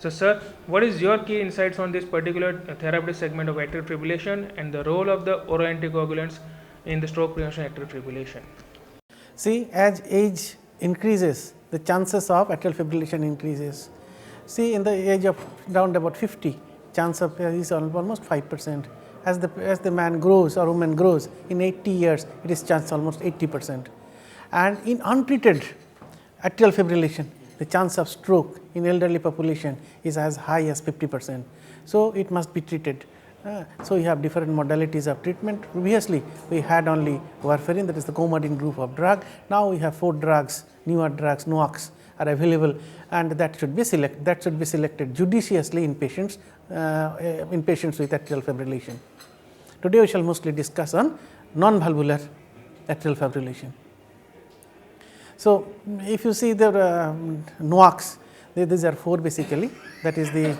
So, sir, what is your key insights on this particular therapeutic segment of atrial fibrillation and the role of the oral anticoagulants in the stroke prevention atrial fibrillation? See, as age increases, the chances of atrial fibrillation increases. See, in the age of around about 50, chance of is almost 5%. As the man grows or woman grows, in 80 years, it is chance almost 80%. And in untreated atrial fibrillation, the chance of stroke in elderly population is as high as 50%. So, it must be treated. So, we have different modalities of treatment. Previously, we had only warfarin, that is the comorbid group of drug. Now, we have 4 drugs, newer drugs, NOACs are available, and that should be selected judiciously in patients with atrial fibrillation. Today, we shall mostly discuss on non-valvular atrial fibrillation. So, if you see the NOACs, these are 4 basically, that is the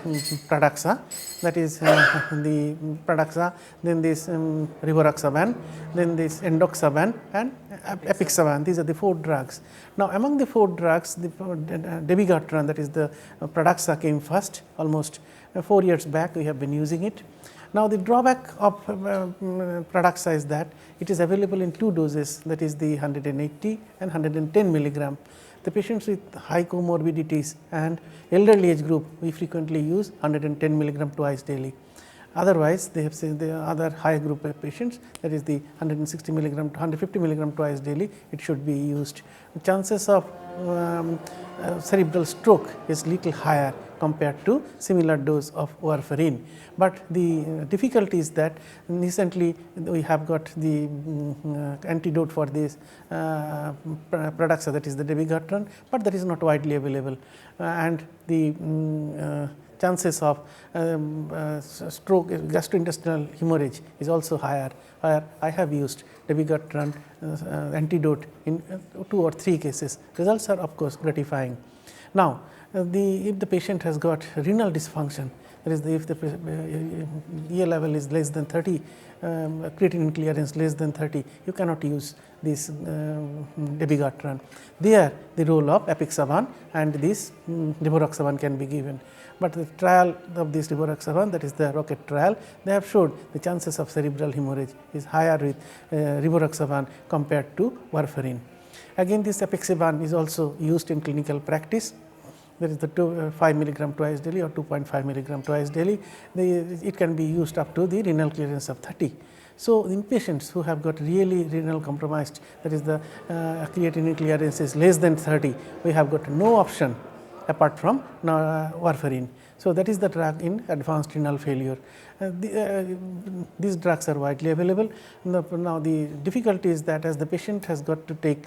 Pradaxa, that is the Pradaxa, then this Rivaroxaban, then this Endoxaban and Apixaban. These are the 4 drugs. Now, among the 4 drugs, the dabigatran, that is the Pradaxa, came first. Almost 4 years back we have been using it. Now, the drawback of Pradaxa is that it is available in 2 doses, that is the 180 and 110 milligram. The patients with high comorbidities and elderly age group, we frequently use 110 milligram twice daily. Otherwise, they have seen the other high group of patients, that is the 160 milligram, 150 milligram twice daily, it should be used. The chances of cerebral stroke is little higher compared to similar dose of warfarin. But the difficulty is that recently we have got the antidote for this products, that is the dabigatran, but that is not widely available, and the chances of stroke, gastrointestinal hemorrhage is also higher. I have used dabigatran antidote in 2 or 3 cases. Results are of course gratifying. Now, if the patient has got renal dysfunction, that is if the EA level is less than 30, creatinine clearance less than 30, you cannot use this dabigatran. There the role of apixaban and this rivaroxaban can be given. But the trial of this rivaroxaban, that is the ROCKET trial, they have showed the chances of cerebral hemorrhage is higher with rivaroxaban compared to warfarin. Again, this apixaban is also used in clinical practice. There is the 5 milligram twice daily or 2.5 milligram twice daily. It can be used up to the renal clearance of 30. So, in patients who have got really renal compromised, that is the creatinine clearance is less than 30, we have got no option apart from warfarin. So, that is the drug in advanced renal failure. These drugs are widely available. Now, the difficulty is that as the patient has got to take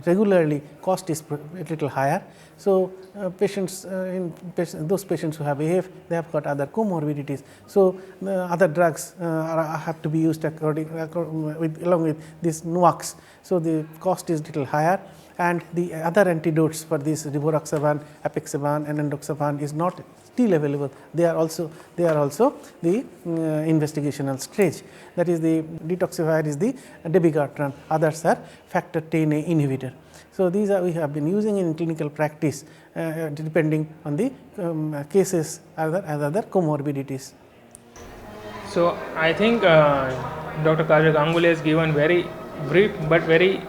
regularly, cost is a little higher. So, those patients who have AF, they have got other comorbidities. So, other drugs have to be used along with these NOACs. So, the cost is little higher, and the other antidotes for this rivaroxaban, apixaban and endoxaban is not still available. They are also the investigational stage. That is the detoxifier is the dabigatran, others are factor Xa inhibitor. So, these are we have been using in clinical practice depending on the cases as other comorbidities. So, I think Dr. Kajal Ganguly has given very brief but very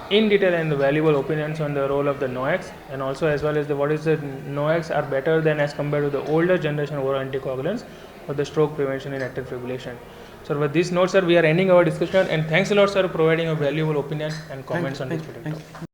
in detail and valuable opinions on the role of the NOACs, and also as well as what is the NOACs are better than as compared to the older generation oral anticoagulants for the stroke prevention in atrial fibrillation. So, with this note, sir, we are ending our discussion, and thanks a lot, sir, for providing a valuable opinion and comments on this particular topic.